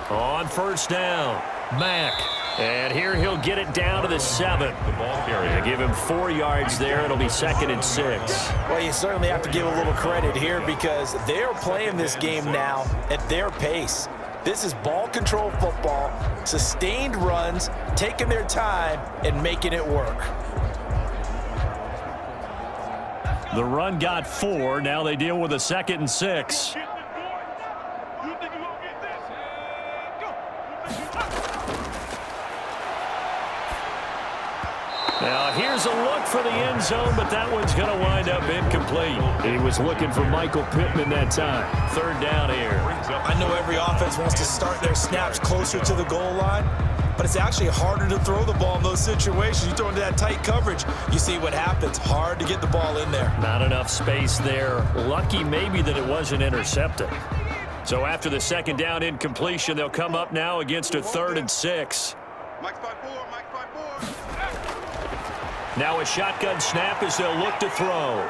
Speaker 6: up.
Speaker 1: On first down, Mack. And here he'll get it down to the 7.
Speaker 3: The ball carrier.
Speaker 1: They give him 4 yards there. It'll be 2nd and 6.
Speaker 4: Well, you certainly have to give a little credit here because they're playing this game now at their pace. This is ball control football, sustained runs, taking their time and making it work.
Speaker 1: The run got 4. Now they deal with a 2nd and 6. Now here's a look for the end zone, but that one's going to wind up incomplete. He was looking for Michael Pittman that time. Third down here.
Speaker 4: I know every offense wants to start their snaps closer to the goal line, but it's actually harder to throw the ball in those situations. You throw into that tight coverage, you see what happens. Hard to get the ball in there.
Speaker 1: Not enough space there. Lucky maybe that it wasn't intercepted. So after the second down incompletion, they'll come up now against a 3rd and 6. Now a shotgun snap as they'll look to throw.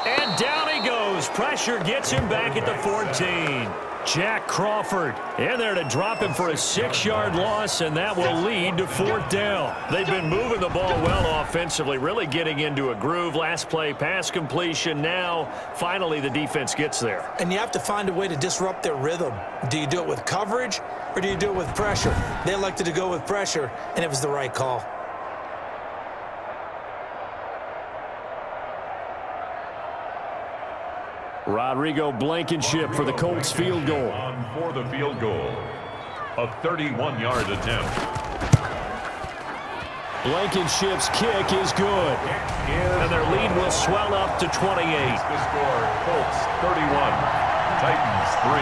Speaker 1: And down he goes. Pressure gets him back at the 14. Jack Crawford in there to drop him for a 6-yard loss, and that will lead to 4th down. They've been moving the ball well offensively, really getting into a groove. Last play, pass completion. Now, finally, the defense gets there.
Speaker 4: And you have to find a way to disrupt their rhythm. Do you do it with coverage, or do you do it with pressure? They elected to go with pressure, and it was the right call.
Speaker 1: Rodrigo Blankenship for the Colts field goal.
Speaker 3: On for the field goal. A 31-yard attempt.
Speaker 1: Blankenship's kick is good. And their lead will swell up to 28.
Speaker 3: The score, Colts 31, Titans 3.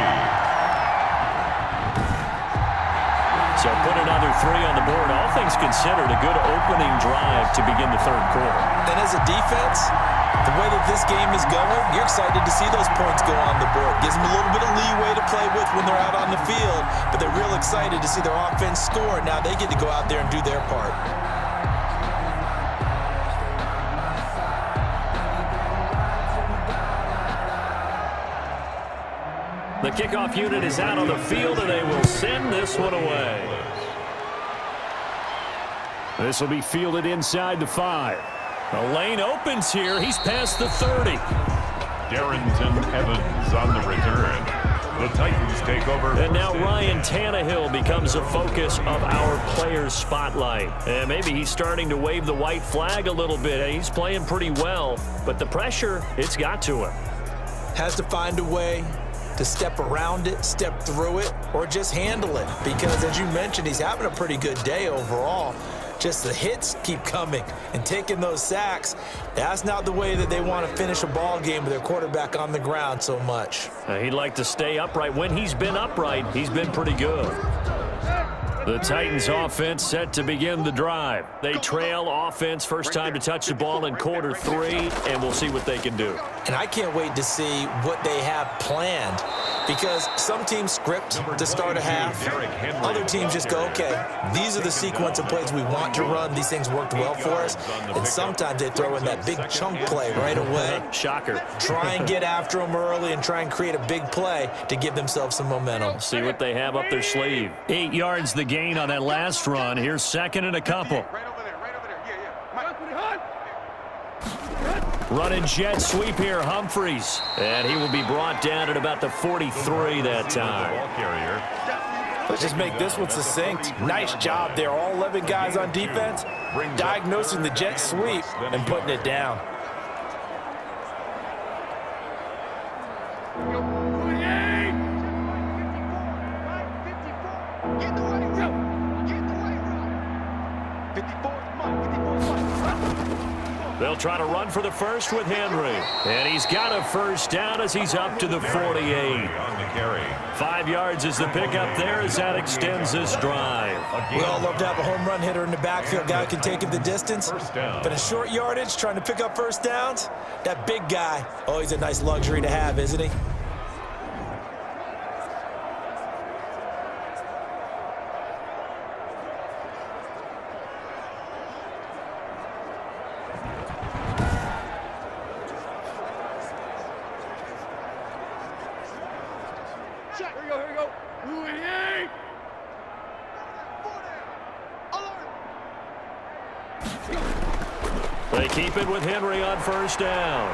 Speaker 1: So put another 3 on the board. All things considered, a good opening drive to begin the 3rd quarter.
Speaker 4: And as a defense, the way that this game is going, you're excited to see those points go on the board. Gives them a little bit of leeway to play with when they're out on the field, but they're real excited to see their offense score. Now they get to go out there and do their part.
Speaker 1: The kickoff unit is out on the field, and they will send this one away. This will be fielded inside the 5. The lane opens here. He's past the 30.
Speaker 3: Darrington Evans on the return. The Titans take over.
Speaker 1: And now Ryan Tannehill becomes a focus of our players' spotlight. And maybe he's starting to wave the white flag a little bit. He's playing pretty well, but the pressure, it's got to him.
Speaker 4: Has to find a way to step around it, step through it, or just handle it. Because as you mentioned, he's having a pretty good day overall. Just the hits keep coming and taking those sacks. That's not the way that they want to finish a ball game with their quarterback on the ground so much.
Speaker 1: He'd like to stay upright. When he's been upright, he's been pretty good. The Titans offense set to begin the drive. They trail offense, first time to touch the ball in quarter 3, and we'll see what they can do.
Speaker 4: And I can't wait to see what they have planned, because some teams script to start a half. Other teams just go, okay, these are the sequence of plays we want to run. These things worked well for us. And sometimes they throw in that big chunk play right away.
Speaker 1: Shocker.
Speaker 4: Try and get after them early and try and create a big play to give themselves some momentum.
Speaker 1: See what they have up their sleeve. 8 yards the gain on that last run. Here's 2nd and a couple. Running jet sweep here, Humphreys. And he will be brought down at about the 43 that time.
Speaker 2: Let's just make this one succinct. Nice job there. All 11 guys on defense diagnosing the jet sweep and putting it down.
Speaker 1: They'll try to run for the first with Henry. And he's got a first down as he's up to the 48.
Speaker 3: On the carry.
Speaker 1: 5 yards is the pickup there as that extends this drive.
Speaker 4: We all love to have a home run hitter in the backfield. Guy can take it the distance. But in short yardage, trying to pick up first downs, that big guy, oh, he's a nice luxury to have, isn't he?
Speaker 1: They keep it with Henry on first down.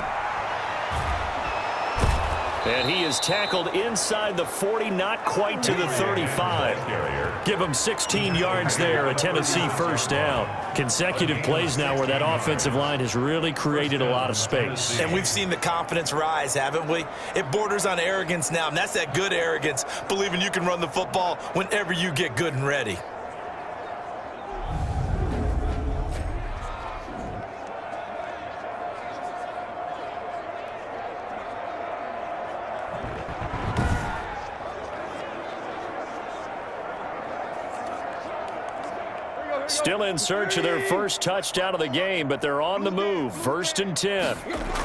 Speaker 1: And he is tackled inside the 40, not quite to the 35. Give him 16 yards there, a Tennessee first down. Consecutive plays now where that offensive line has really created a lot of space.
Speaker 4: And we've seen the confidence rise, haven't we? It borders on arrogance now, and that's that good arrogance, believing you can run the football whenever you get good and ready.
Speaker 1: Still in search of their first touchdown of the game, but they're on the move. 1st and 10.